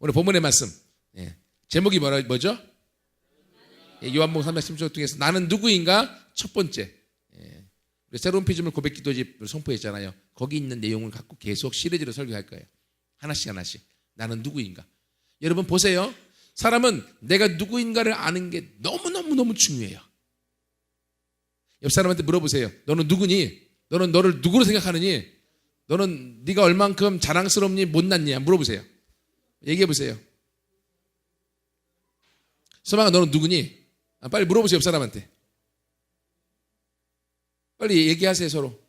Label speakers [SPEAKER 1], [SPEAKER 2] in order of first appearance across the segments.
[SPEAKER 1] 오늘 본문의 말씀. 예. 제목이 뭐죠? 예, 요한복음 3:16절 통해서 나는 누구인가? 첫 번째. 예. 우리 새로운 피조물 고백 기도집을 선포했잖아요. 거기 있는 내용을 갖고 계속 시리즈로 설교할 거예요. 하나씩. 나는 누구인가? 여러분 보세요. 사람은 내가 누구인가를 아는 게 너무너무 중요해요. 옆 사람한테 물어보세요. 너는 누구니? 너는 너를 누구로 생각하느니? 너는 네가 얼만큼 자랑스럽니? 못났니? 물어보세요. 얘기해 보세요. 소망아 너는 누구니? 빨리 물어보세요. 옆 사람한테. 빨리 얘기하세요 서로.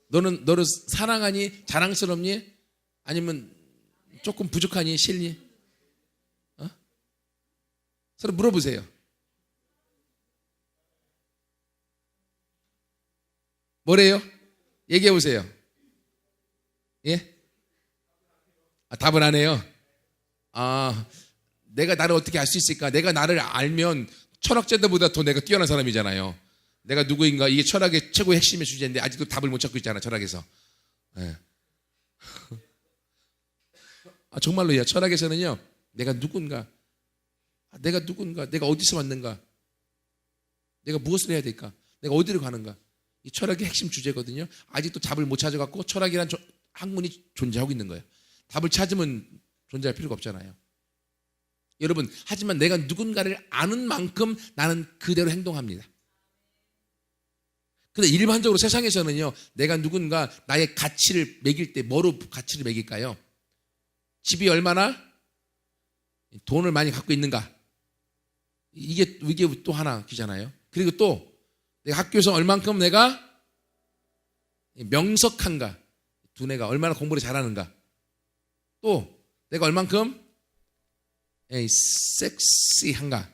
[SPEAKER 1] 너를 사랑하니? 자랑스럽니? 아니면 조금 부족하니? 싫니? 서로 물어보세요. 뭐래요? 얘기해 보세요. 예? 답을 안 해요. 내가 나를 어떻게 알 수 있을까? 내가 나를 알면 철학자들보다 더 내가 뛰어난 사람이잖아요. 내가 누구인가? 이게 철학의 최고의 핵심의 주제인데 아직도 답을 못 찾고 있잖아, 철학에서. 예. 정말로요. 철학에서는요. 내가 누군가? 내가 어디서 왔는가? 내가 무엇을 해야 될까? 내가 어디로 가는가? 이 철학의 핵심 주제거든요. 아직도 답을 못 찾아갖고 철학이란 학문이 존재하고 있는 거예요. 답을 찾으면 존재할 필요가 없잖아요. 여러분, 하지만 내가 누군가를 아는 만큼 나는 그대로 행동합니다. 근데 일반적으로 세상에서는요, 내가 누군가 나의 가치를 매길 때 뭐로 가치를 매길까요? 집이 얼마나? 돈을 많이 갖고 있는가? 이게 또 하나 기잖아요. 그리고 또 내가 학교에서 얼만큼 내가 명석한가? 두뇌가 얼마나 공부를 잘하는가? 또 내가 얼만큼 섹시한가?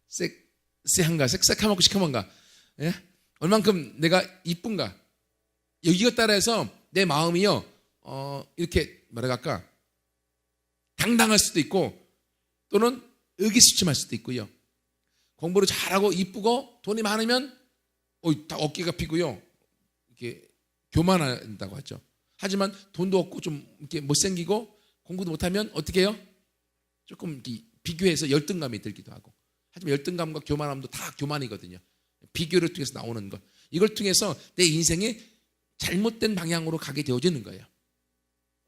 [SPEAKER 1] 섹시하고 시커먼가? 예? 얼만큼 내가 이쁜가? 이것 따라서 내 마음이요, 이렇게 뭐랄까, 당당할 수도 있고 또는 의기소침할 수도 있고요. 공부를 잘하고 이쁘고 돈이 많으면 다 어깨가 피고요. 이렇게 교만한다고 하죠. 하지만 돈도 없고 좀 이렇게 못생기고 공부도 못하면 어떻게 해요? 조금 비교해서 열등감이 들기도 하고. 하지만 열등감과 교만함도 다 교만이거든요. 비교를 통해서 나오는 것. 이걸 통해서 내 인생이 잘못된 방향으로 가게 되어지는 거예요.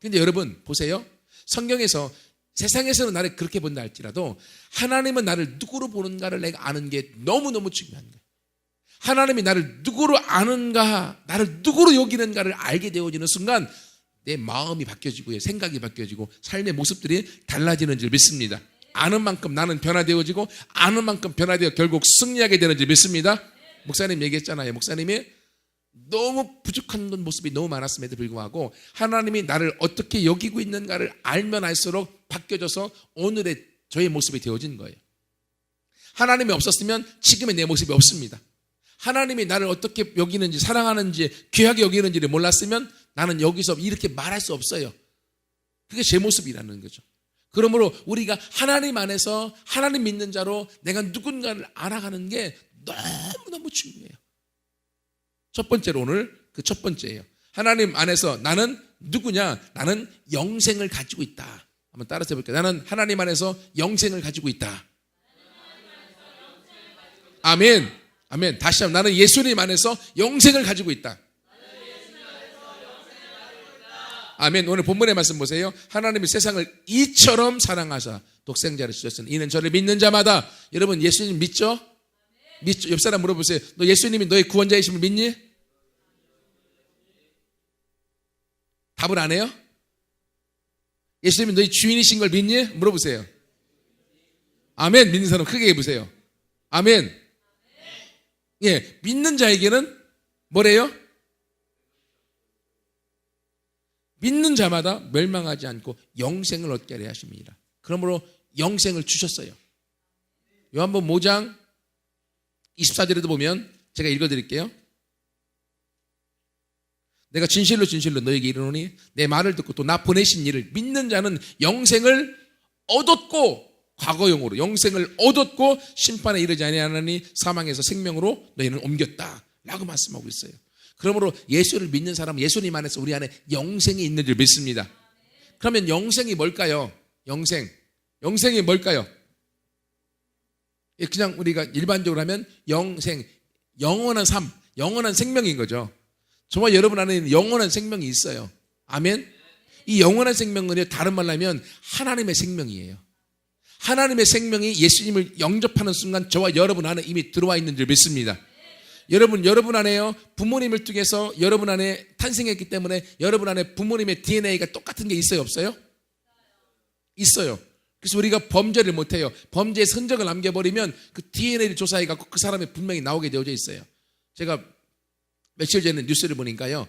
[SPEAKER 1] 그런데 여러분 보세요. 성경에서 세상에서는 나를 그렇게 본다 할지라도 하나님은 나를 누구로 보는가를 내가 아는 게 너무너무 중요한 거예요. 하나님이 나를 누구로 아는가, 나를 누구로 여기는가를 알게 되어지는 순간 내 마음이 바뀌어지고요, 생각이 바뀌어지고 삶의 모습들이 달라지는 줄 믿습니다. 아는 만큼 나는 변화되어지고 아는 만큼 변화되어 결국 승리하게 되는 줄 믿습니다. 목사님 얘기했잖아요. 목사님이 너무 부족한 모습이 너무 많았음에도 불구하고 하나님이 나를 어떻게 여기고 있는가를 알면 알수록 바뀌어져서 오늘의 저의 모습이 되어진 거예요. 하나님이 없었으면 지금의 내 모습이 없습니다. 하나님이 나를 어떻게 여기는지, 사랑하는지, 귀하게 여기는지를 몰랐으면 나는 여기서 이렇게 말할 수 없어요. 그게 제 모습이라는 거죠. 그러므로 우리가 하나님 안에서 하나님 믿는 자로 내가 누군가를 알아가는 게 너무너무 중요해요. 첫 번째로 오늘 그 첫 번째예요. 하나님 안에서 나는 누구냐? 나는 영생을 가지고 있다. 한번 따라서 해볼게요. 나는 하나님 안에서 영생을 가지고 있다. 아멘. 아멘. 다시 한번 나는 예수님 안에서 영생을 가지고 있다. 아멘. 오늘 본문의 말씀 보세요. 하나님이 세상을 이처럼 사랑하사 독생자를 주셨으니 이는 저를 믿는 자마다. 여러분 예수님 믿죠? 믿죠? 옆 사람 물어보세요. 너 예수님이 너의 구원자이심을 믿니? 답을 안 해요? 예수님이 너희 주인이신 걸 믿니? 물어보세요. 아멘. 믿는 사람 크게 해보세요. 아멘. 예, 믿는 자에게는 뭐래요? 믿는 자마다 멸망하지 않고 영생을 얻게 하려 하십니다. 그러므로 영생을 주셨어요. 요한복음 5장 24절에도 보면 제가 읽어드릴게요. 내가 진실로 너에게 이르노니 내 말을 듣고 또 나 보내신 이를 믿는 자는 영생을 얻었고, 과거형으로 영생을 얻었고 심판에 이르지 아니하나니 사망에서 생명으로 너희는 옮겼다 라고 말씀하고 있어요. 그러므로 예수를 믿는 사람은 예수님 안에서 우리 안에 영생이 있는 줄 믿습니다. 그러면 영생이 뭘까요? 영생이 뭘까요? 그냥 우리가 일반적으로 하면 영생, 영원한 삶, 영원한 생명인 거죠. 저와 여러분 안에는 영원한 생명이 있어요. 아멘. 이 영원한 생명은 다른 말로 하면 하나님의 생명이에요. 하나님의 생명이 예수님을 영접하는 순간 저와 여러분 안에 이미 들어와 있는 줄 믿습니다. 여러분 안에요, 부모님을 통해서 여러분 안에 탄생했기 때문에 여러분 안에 부모님의 DNA가 똑같은 게 있어요, 없어요? 있어요. 그래서 우리가 범죄를 못해요. 범죄의 흔적을 남겨버리면 그 DNA를 조사해갖고 그 사람이 분명히 나오게 되어져 있어요. 제가 며칠 전에 뉴스를 보니까요,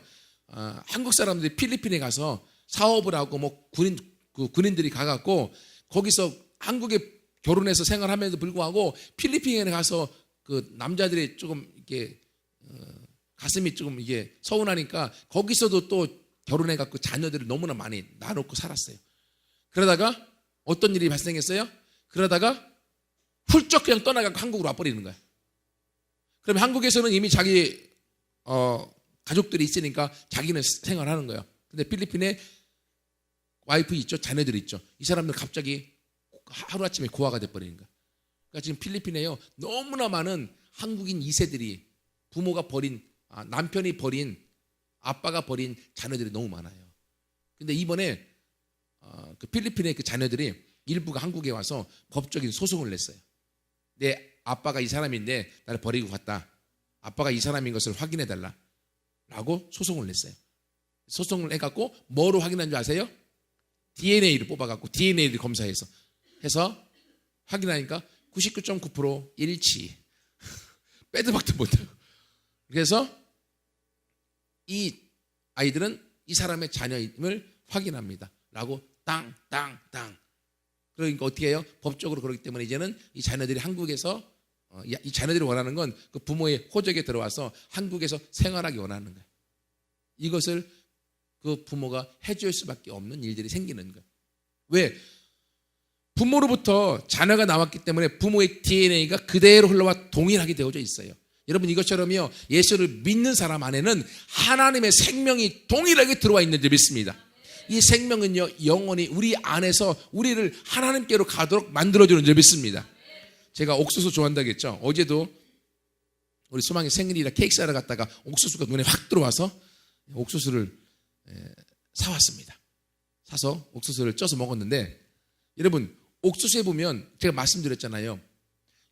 [SPEAKER 1] 한국 사람들이 필리핀에 가서 사업을 하고 뭐 군인들이 가갖고 거기서 한국에 결혼해서 생활하면서 불구하고 필리핀에 가서 그 남자들이 조금 이렇게 가슴이 조금 이게 서운하니까 거기서도 또 결혼해갖고 자녀들을 너무나 많이 놔놓고 살았어요. 그러다가 어떤 일이 발생했어요? 그러다가 훌쩍 그냥 떠나가고 한국으로 와버리는 거예요. 그러면 한국에서는 이미 자기 가족들이 있으니까 자기는 생활하는 거예요. 근데 필리핀에 와이프 있죠, 자녀들이 있죠. 이 사람들 갑자기 하루아침에 고아가 돼버리는 거예요. 그러니까 지금 필리핀에요, 너무나 많은 한국인 2세들이 부모가 버린, 남편이 버린, 아빠가 버린 자녀들이 너무 많아요. 근데 이번에 그 필리핀의 그 자녀들이 일부가 한국에 와서 법적인 소송을 냈어요. 내 아빠가 이 사람인데 나를 버리고 갔다. 아빠가 이 사람인 것을 확인해달라. 라고 소송을 냈어요. 소송을 해갖고 뭐로 확인한 줄 아세요? DNA를 뽑아갖고 DNA를 검사해서 해서 확인하니까 99.9% 일치. 빼도 박도 못하고. 그래서 이 아이들은 이 사람의 자녀임을 확인합니다. 라고 땅. 그러니까 어떻게 해요? 법적으로 그렇기 때문에 이제는 이 자녀들이 한국에서 이 자녀들이 원하는 건 그 부모의 호적에 들어와서 한국에서 생활하기 원하는 거예요. 이것을 그 부모가 해줄 수밖에 없는 일들이 생기는 거예요. 왜? 부모로부터 자녀가 나왔기 때문에 부모의 DNA가 그대로 흘러와 동일하게 되어져 있어요. 여러분, 이것처럼요, 예수를 믿는 사람 안에는 하나님의 생명이 동일하게 들어와 있는지 믿습니다. 이 생명은요, 영원히 우리 안에서 우리를 하나님께로 가도록 만들어주는 줄 믿습니다. 제가 옥수수 좋아한다고 했죠. 어제도 우리 수망이 생일이라 케이크 사러 갔다가 옥수수가 눈에 확 들어와서 옥수수를 사왔습니다. 사서 옥수수를 쪄서 먹었는데, 여러분, 옥수수에 보면 제가 말씀드렸잖아요.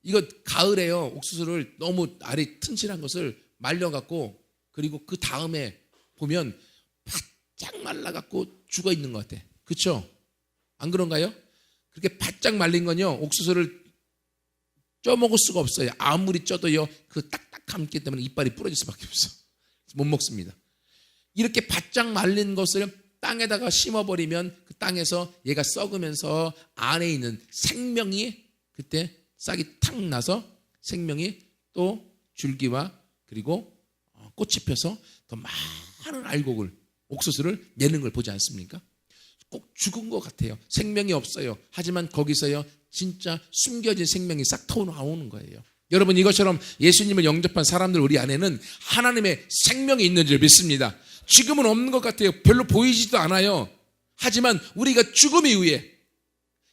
[SPEAKER 1] 이거 가을에요, 옥수수를 너무 알이 튼실한 것을 말려갖고, 그리고 그 다음에 보면 바짝 말라갖고 죽어 있는 것 같아. 그렇죠? 안 그런가요? 그렇게 바짝 말린 건요, 옥수수를 쪄 먹을 수가 없어요. 아무리 쪄도요, 그 딱딱함 있기 때문에 이빨이 부러질 수밖에 없어. 못 먹습니다. 이렇게 바짝 말린 것을 땅에다가 심어버리면 그 땅에서 얘가 썩으면서 안에 있는 생명이 그때 싹이 탁 나서 생명이 또 줄기와 그리고 꽃이 펴서 더 많은 알곡을, 옥수수를 내는 걸 보지 않습니까? 꼭 죽은 것 같아요. 생명이 없어요. 하지만 거기서요, 진짜 숨겨진 생명이 싹 터나오는 거예요. 여러분, 이것처럼 예수님을 영접한 사람들 우리 안에는 하나님의 생명이 있는 줄 믿습니다. 지금은 없는 것 같아요. 별로 보이지도 않아요. 하지만 우리가 죽음 이후에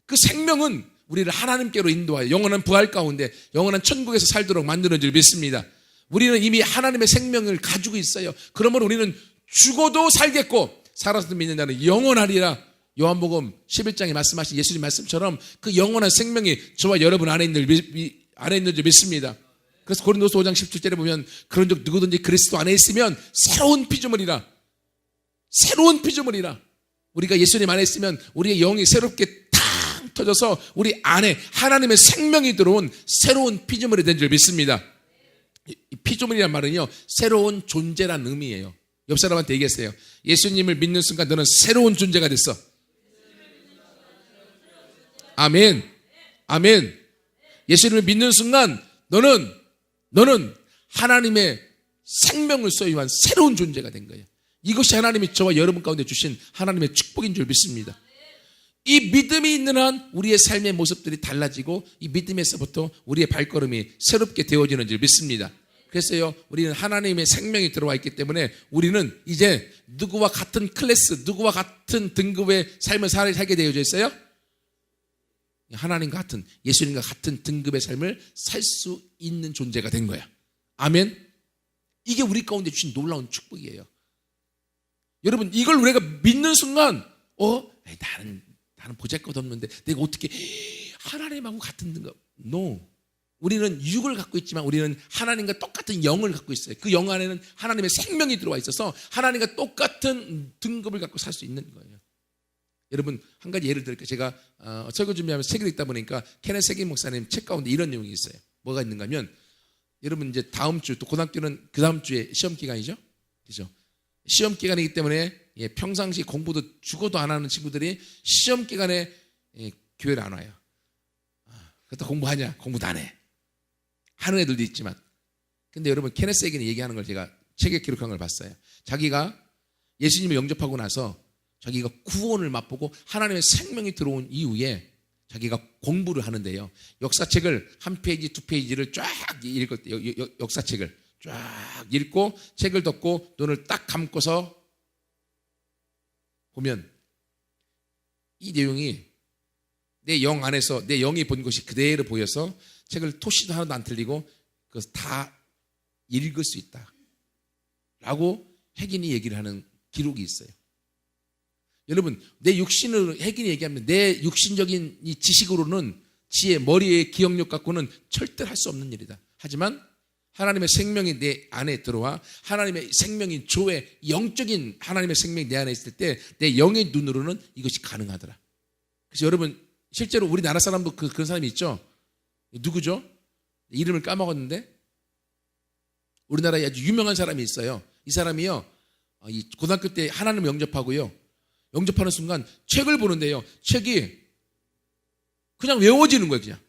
[SPEAKER 1] 그 생명은 우리를 하나님께로 인도하여 영원한 부활 가운데 영원한 천국에서 살도록 만드는 줄 믿습니다. 우리는 이미 하나님의 생명을 가지고 있어요. 그러므로 우리는 죽어도 살겠고 살아서도 믿는 자는 영원하리라. 요한복음 11장에 말씀하신 예수님 말씀처럼 그 영원한 생명이 저와 여러분 안에 있는 줄 믿습니다. 그래서 고린도서 5장 17절에 보면 그런 적 누구든지 그리스도 안에 있으면 새로운 피조물이라. 새로운 피조물이라. 우리가 예수님 안에 있으면 우리의 영이 새롭게 탕 터져서 우리 안에 하나님의 생명이 들어온 새로운 피조물이 된 줄 믿습니다. 이 피조물이란 말은요, 새로운 존재란 의미예요. 옆 사람한테 얘기했어요. 예수님을 믿는 순간 너는 새로운 존재가 됐어. 아멘. 아멘. 예수님을 믿는 순간 너는 하나님의 생명을 소유한 새로운 존재가 된 거예요. 이것이 하나님이 저와 여러분 가운데 주신 하나님의 축복인 줄 믿습니다. 이 믿음이 있는 한 우리의 삶의 모습들이 달라지고 이 믿음에서부터 우리의 발걸음이 새롭게 되어지는 줄 믿습니다. 그래서요, 우리는 하나님의 생명이 들어와 있기 때문에 우리는 이제 누구와 같은 클래스, 누구와 같은 등급의 삶을 살게 되어져 있어요. 하나님과 같은, 예수님과 같은 등급의 삶을 살 수 있는 존재가 된 거야. 아멘. 이게 우리 가운데 주신 놀라운 축복이에요. 여러분, 이걸 우리가 믿는 순간 나는 보잘것없는데 내가 어떻게 하나님하고 같은 등급? No. 우리는 육을 갖고 있지만 우리는 하나님과 똑같은 영을 갖고 있어요. 그 영 안에는 하나님의 생명이 들어와 있어서 하나님과 똑같은 등급을 갖고 살 수 있는 거예요. 여러분, 한 가지 예를 들을게요. 제가 설교 준비하면서 책을 읽다 보니까 케넷 세긴 목사님 책 가운데 이런 내용이 있어요. 뭐가 있는가 하면, 여러분 이제 다음 주, 또 고등학교는 그 다음 주에 시험 기간이죠. 그죠? 시험 기간이기 때문에 평상시 공부도 죽어도 안 하는 친구들이 시험 기간에 교회를 안 와요. 그것도 공부하냐? 공부도 안 해. 하는 애들도 있지만. 근데 여러분, 케넷 세긴이 얘기하는 걸 제가 책에 기록한 걸 봤어요. 자기가 예수님을 영접하고 나서 자기가 구원을 맛보고 하나님의 생명이 들어온 이후에 자기가 공부를 하는데요, 역사책을 한 페이지, 두 페이지를 쫙 읽을 때, 역사책을 쫙 읽고 책을 덮고 눈을 딱 감고서 보면 이 내용이 내 영 안에서 내 영이 본 것이 그대로 보여서 책을 토시도 하나도 안 틀리고 그것을 다 읽을 수 있다 라고 혜긴이 얘기를 하는 기록이 있어요. 여러분, 내 육신으로, 혜긴이 얘기하면 내 육신적인 이 지식으로는, 지혜, 머리의 기억력 갖고는 절대 할 수 없는 일이다. 하지만 하나님의 생명이 내 안에 들어와 하나님의 생명인 조회, 영적인 하나님의 생명이 내 안에 있을 때 내 영의 눈으로는 이것이 가능하더라. 그래서 여러분, 실제로 우리나라 사람도 그런 사람이 있죠. 누구죠? 이름을 까먹었는데 우리나라에 아주 유명한 사람이 있어요. 이 사람이요, 이 고등학교 때 하나님을 영접하고요, 영접하는 순간 책을 보는데요, 책이 그냥 외워지는 거예요. 그냥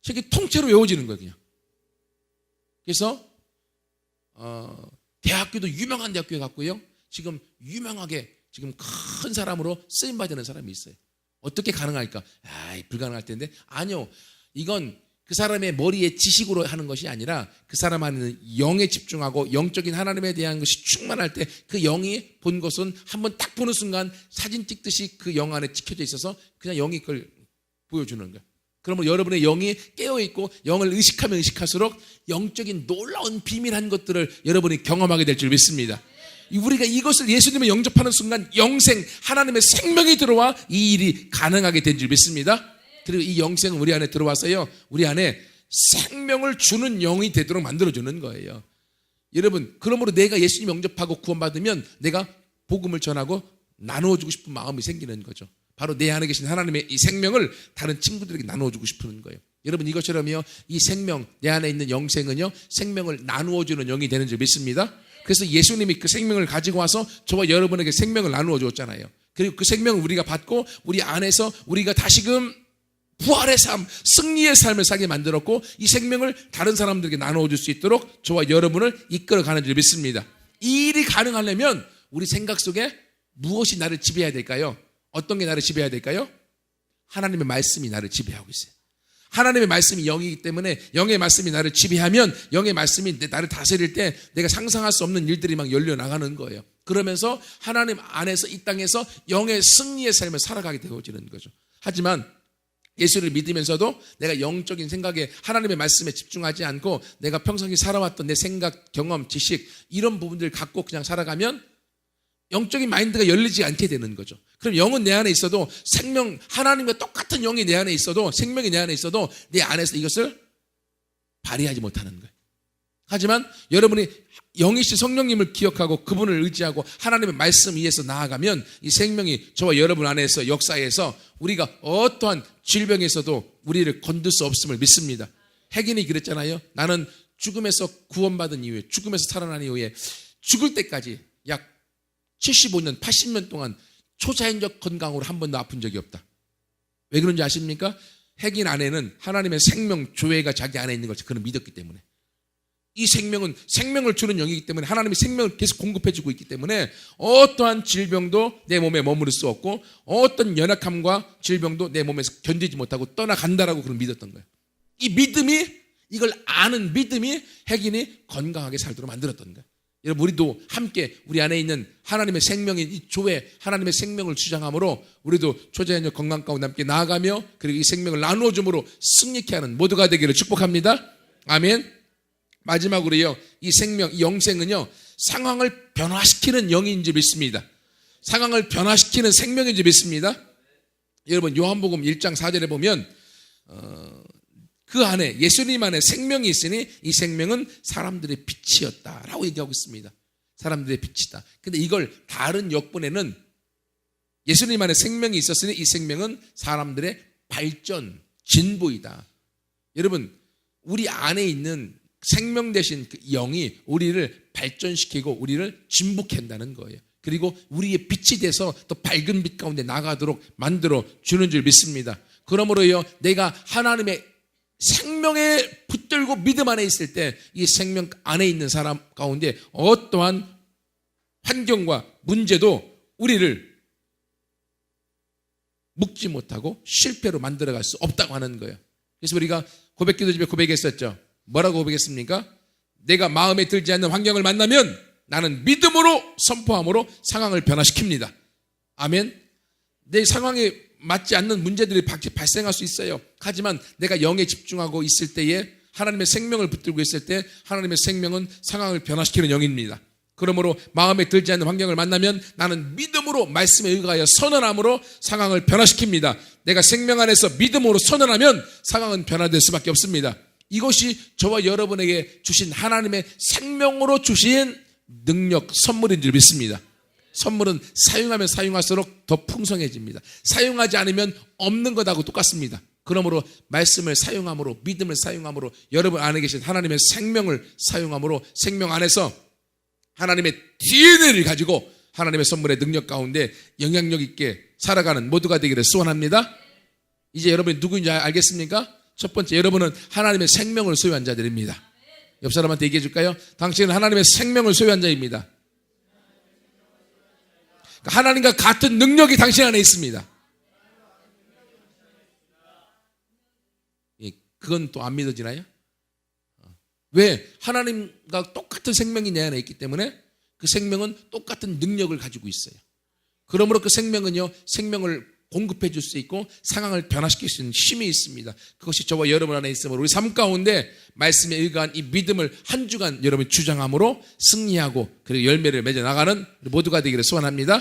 [SPEAKER 1] 책이 통째로 외워지는 거예요. 그냥. 그래서 대학교도 유명한 대학교에 갔고요, 지금 유명하게 지금 큰 사람으로 쓰임받는 사람이 있어요. 어떻게 가능할까? 불가능할 텐데. 아니요, 이건 그 사람의 머리에 지식으로 하는 것이 아니라 그 사람 안에는 영에 집중하고 영적인 하나님에 대한 것이 충만할 때 그 영이 본 것은 한번 딱 보는 순간 사진 찍듯이 그 영 안에 찍혀져 있어서 그냥 영이 그걸 보여주는 거예요. 그러면 여러분의 영이 깨어있고 영을 의식하면 의식할수록 영적인 놀라운 비밀한 것들을 여러분이 경험하게 될 줄 믿습니다. 우리가 이것을 예수님을 영접하는 순간 영생, 하나님의 생명이 들어와 이 일이 가능하게 된 줄 믿습니다. 그리고 이 영생은 우리 안에 들어와서요, 우리 안에 생명을 주는 영이 되도록 만들어주는 거예요. 여러분, 그러므로 내가 예수님 영접하고 구원받으면 내가 복음을 전하고 나누어주고 싶은 마음이 생기는 거죠. 바로 내 안에 계신 하나님의 이 생명을 다른 친구들에게 나누어주고 싶은 거예요. 여러분, 이것처럼요, 이 생명, 내 안에 있는 영생은요, 생명을 나누어주는 영이 되는 줄 믿습니다. 그래서 예수님이 그 생명을 가지고 와서 저와 여러분에게 생명을 나누어 줬잖아요. 그리고 그 생명을 우리가 받고 우리 안에서 우리가 다시금 부활의 삶, 승리의 삶을 살게 만들었고 이 생명을 다른 사람들에게 나누어 줄 수 있도록 저와 여러분을 이끌어가는 줄 믿습니다. 이 일이 가능하려면 우리 생각 속에 무엇이 나를 지배해야 될까요? 어떤 게 나를 지배해야 될까요? 하나님의 말씀이 나를 지배하고 있어요. 하나님의 말씀이 영이기 때문에 영의 말씀이 나를 지배하면 영의 말씀이 나를 다스릴 때 내가 상상할 수 없는 일들이 막 열려나가는 거예요. 그러면서 하나님 안에서 이 땅에서 영의 승리의 삶을 살아가게 되어지는 거죠. 하지만 예수를 믿으면서도 내가 영적인 생각에 하나님의 말씀에 집중하지 않고 내가 평상시 살아왔던 내 생각, 경험, 지식 이런 부분들을 갖고 그냥 살아가면 영적인 마인드가 열리지 않게 되는 거죠. 그럼 영은 내 안에 있어도 생명, 하나님과 똑같은 영이 내 안에 있어도 생명이 내 안에 있어도 내 안에서 이것을 발휘하지 못하는 거예요. 하지만 여러분이 영이신 성령님을 기억하고 그분을 의지하고 하나님의 말씀 위에서 나아가면 이 생명이 저와 여러분 안에서 역사해서 우리가 어떠한 질병에서도 우리를 건들 수 없음을 믿습니다. 혜긴이 그랬잖아요. 나는 죽음에서 구원받은 이후에, 죽음에서 살아난 이후에 죽을 때까지 약 75년, 80년 동안 초자연적 건강으로 한 번도 아픈 적이 없다. 왜 그런지 아십니까? 혜긴 안에는 하나님의 생명 조회가 자기 안에 있는 것을 그는 믿었기 때문에, 이 생명은 생명을 주는 영이기 때문에 하나님이 생명을 계속 공급해주고 있기 때문에 어떠한 질병도 내 몸에 머무를 수 없고 어떤 연약함과 질병도 내 몸에서 견디지 못하고 떠나간다라고 그는 믿었던 거예요. 이 믿음이 이걸 아는 믿음이 혜긴이 건강하게 살도록 만들었던 거예요. 여러분, 우리도 함께 우리 안에 있는 하나님의 생명인 이 교회, 하나님의 생명을 주장함으로 우리도 초자연적 건강 가운데 함께 나아가며 그리고 이 생명을 나누어 줌으로 승리케 하는 모두가 되기를 축복합니다. 아멘. 마지막으로요, 이 생명, 이 영생은요, 상황을 변화시키는 영인 줄 믿습니다. 상황을 변화시키는 생명인 줄 믿습니다. 여러분, 요한복음 1장 4절에 보면 그 안에 예수님 안에 생명이 있으니 이 생명은 사람들의 빛이었다라고 얘기하고 있습니다. 사람들의 빛이다. 근데 이걸 다른 역본에는 예수님 안에 생명이 있었으니 이 생명은 사람들의 발전, 진보이다. 여러분, 우리 안에 있는 생명 대신 그 영이 우리를 발전시키고 우리를 진보케 한다는 거예요. 그리고 우리의 빛이 돼서 또 밝은 빛 가운데 나가도록 만들어 주는 줄 믿습니다. 그러므로요, 내가 하나님의 생명에 붙들고 믿음 안에 있을 때 이 생명 안에 있는 사람 가운데 어떠한 환경과 문제도 우리를 묶지 못하고 실패로 만들어갈 수 없다고 하는 거예요. 그래서 우리가 고백기도 집에 고백했었죠. 뭐라고 고백했습니까? 내가 마음에 들지 않는 환경을 만나면 나는 믿음으로 선포함으로 상황을 변화시킵니다. 아멘. 내 상황에 맞지 않는 문제들이 발생할 수 있어요. 하지만 내가 영에 집중하고 있을 때에 하나님의 생명을 붙들고 있을 때 하나님의 생명은 상황을 변화시키는 영입니다. 그러므로 마음에 들지 않는 환경을 만나면 나는 믿음으로 말씀에 의거하여 선언함으로 상황을 변화시킵니다. 내가 생명 안에서 믿음으로 선언하면 상황은 변화될 수밖에 없습니다. 이것이 저와 여러분에게 주신 하나님의 생명으로 주신 능력, 선물인 줄 믿습니다. 선물은 사용하면 사용할수록 더 풍성해집니다. 사용하지 않으면 없는 것하고 똑같습니다. 그러므로 말씀을 사용함으로, 믿음을 사용함으로, 여러분 안에 계신 하나님의 생명을 사용함으로 생명 안에서 하나님의 DNA를 가지고 하나님의 선물의 능력 가운데 영향력 있게 살아가는 모두가 되기를 소원합니다. 이제 여러분이 누구인지 알겠습니까? 첫 번째, 여러분은 하나님의 생명을 소유한 자들입니다. 옆 사람한테 얘기해 줄까요? 당신은 하나님의 생명을 소유한 자입니다. 하나님과 같은 능력이 당신 안에 있습니다. 그건 또 안 믿어지나요? 왜? 하나님과 똑같은 생명이 내 안에 있기 때문에 그 생명은 똑같은 능력을 가지고 있어요. 그러므로 그 생명은요, 생명을 공급해 줄 수 있고 상황을 변화시킬 수 있는 힘이 있습니다. 그것이 저와 여러분 안에 있으므로 우리 삶 가운데 말씀에 의거한 이 믿음을 한 주간 여러분 주장함으로 승리하고 그리고 열매를 맺어 나가는 모두가 되기를 소원합니다.